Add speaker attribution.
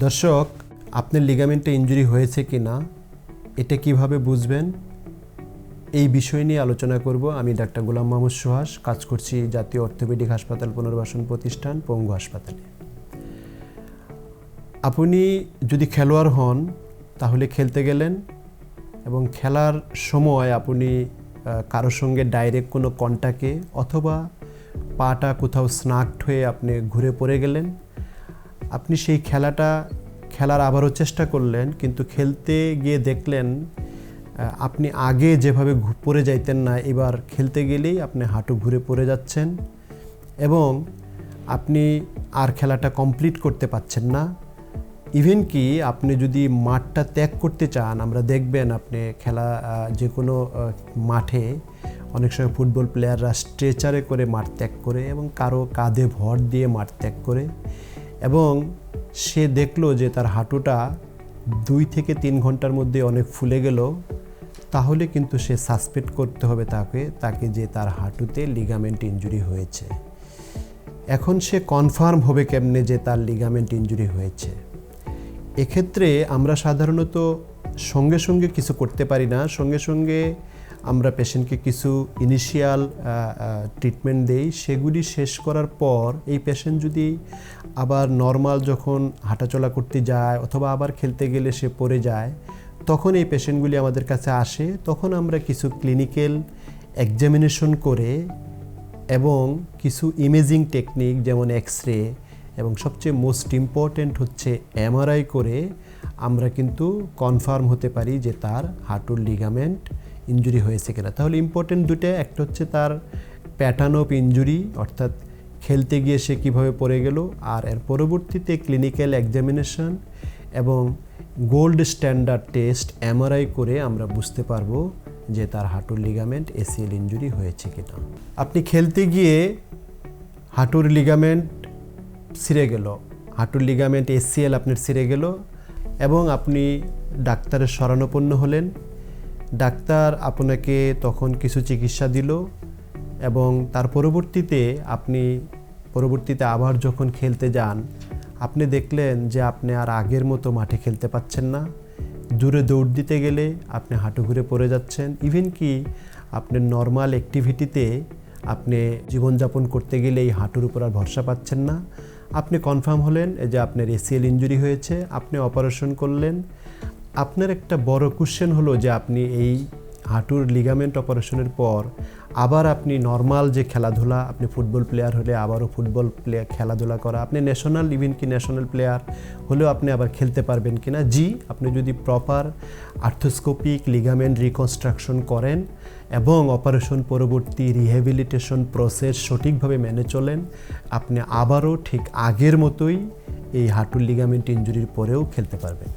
Speaker 1: দর্শক, আপনার লিগামেন্টে ইনজুরি হয়েছে কি না এটা কিভাবে বুঝবেন এই বিষয় নিয়ে আলোচনা করব। আমি ডাক্তার গোলাম মাহমুদ সুহাস, কাজ করছি জাতীয় অর্থোপেডিক হাসপাতাল পুনর্বাসন প্রতিষ্ঠান পঙ্গু হাসপাতালে। আপনি যদি খেলোয়াড় হন তাহলে খেলতে গেলেন এবং খেলার সময় আপনি কারোর সঙ্গে ডাইরেক্ট কোনো কন্টাক্টে অথবা পাটা কোথাও স্নাকড হয়ে আপনি ঘুরে পড়ে গেলেন। আপনি সেই খেলার আবারও চেষ্টা করলেন, কিন্তু খেলতে গিয়ে দেখলেন আপনি আগে যেভাবে পড়ে যাইতেন না, এবার খেলতে গেলেই আপনি হাঁটু ঘুরে পড়ে যাচ্ছেন এবং আপনি আর খেলাটা কমপ্লিট করতে পারছেন না। ইভেন কি আপনি যদি মাঠটা ত্যাগ করতে চান, আমরা দেখবেন আপনি খেলা যে কোনো মাঠে অনেক সময় ফুটবল প্লেয়াররা স্ট্রেচারে করে মাঠ ত্যাগ করে এবং কারো কাঁধে ভর দিয়ে মাঠ ত্যাগ করে, এবং সে দেখলো যে তার হাঁটুটা 2 থেকে 3 ঘন্টার মধ্যে অনেক ফুলে গেল, তাহলে কিন্তু সে সাসপেক্ট করতে হবে তাকে যে তার হাঁটুতে লিগামেন্ট ইনজুরি হয়েছে। এখন সে কনফার্ম হবে কেমনে যে তার লিগামেন্ট ইনজুরি হয়েছে? এক্ষেত্রে আমরা সাধারণত সঙ্গে সঙ্গে কিছু করতে পারি না। সঙ্গে সঙ্গে আমরা পেশেন্টকে কিছু ইনিশিয়াল ট্রিটমেন্ট দেই। সেগুলি শেষ করার পর এই পেশেন্ট যদি আবার নর্মাল যখন হাঁটাচলা করতে যায় অথবা আবার খেলতে গেলে সে পড়ে যায়, তখন এই পেশেন্টগুলি আমাদের কাছে আসে। তখন আমরা কিছু ক্লিনিক্যাল এক্সামিনেশন করে এবং কিছু ইমেজিং টেকনিক যেমন এক্স-রে এবং সবচেয়ে মোস্ট ইম্পর্ট্যান্ট হচ্ছে এমআরআই করে আমরা কিন্তু কনফার্ম হতে পারি যে তার হাঁটুর লিগামেন্ট ইনজুরি হয়েছে কিনা। তাহলে ইম্পর্টেন্ট দুটো, একটা হচ্ছে তার প্যাটার্ন অফ ইনজুরি, অর্থাৎ খেলতে গিয়ে সে কীভাবে পড়ে গেল, আর এর পরবর্তীতে ক্লিনিক্যাল এক্সামিনেশন এবং গোল্ড স্ট্যান্ডার্ড টেস্ট এমআরআই করে আমরা বুঝতে পারবো যে তার হাঁটুর লিগামেন্ট এসিএল ইনজুরি হয়েছে কিনা। আপনি খেলতে গিয়ে হাঁটুর লিগামেন্ট ছিঁড়ে গেল, হাঁটুর লিগামেন্ট এসিএল আপনার ছিঁড়ে গেল এবং আপনি ডাক্তারের শরণাপন্ন হলেন। ডাক্তার আপনাকে তখন কিছু চিকিৎসা দিল এবং তার পরবর্তীতে আবার যখন খেলতে যান, আপনি দেখলেন যে আপনি আর আগের মতো মাঠে খেলতে পাচ্ছেন না। দূরে দৌড় দিতে গেলে আপনি হাঁটু ঘুরে পড়ে যাচ্ছেন। ইভেন কি আপনি নর্মাল অ্যাক্টিভিটিতে আপনি জীবনযাপন করতে গেলে এই হাঁটুর উপর আর ভরসা পাচ্ছেন না। আপনি কনফার্ম হলেন যে আপনার এসিএল ইনজুরি হয়েছে, আপনি অপারেশন করলেন। আপনার একটা বড় কোশ্চেন হলো যে আপনি এই হাঁটুর লিগামেন্ট অপারেশনের পর আবার আপনি নর্মাল যে খেলাধুলা, আপনি ফুটবল প্লেয়ার হলে আবারও খেলাধুলা করা, আপনি ন্যাশনাল প্লেয়ার হলেও আপনি আবার খেলতে পারবেন কিনা। জি, আপনি যদি প্রপার আর্থোস্কোপিক লিগামেন্ট রিকনস্ট্রাকশন করেন এবং অপারেশন পরবর্তী রিহ্যাবিলিটেশন প্রসেস সঠিকভাবে মেনে চলেন, আপনি আবারও ঠিক আগের মতোই এই হাঁটুর লিগামেন্ট ইনজুরির পরেও খেলতে পারবেন।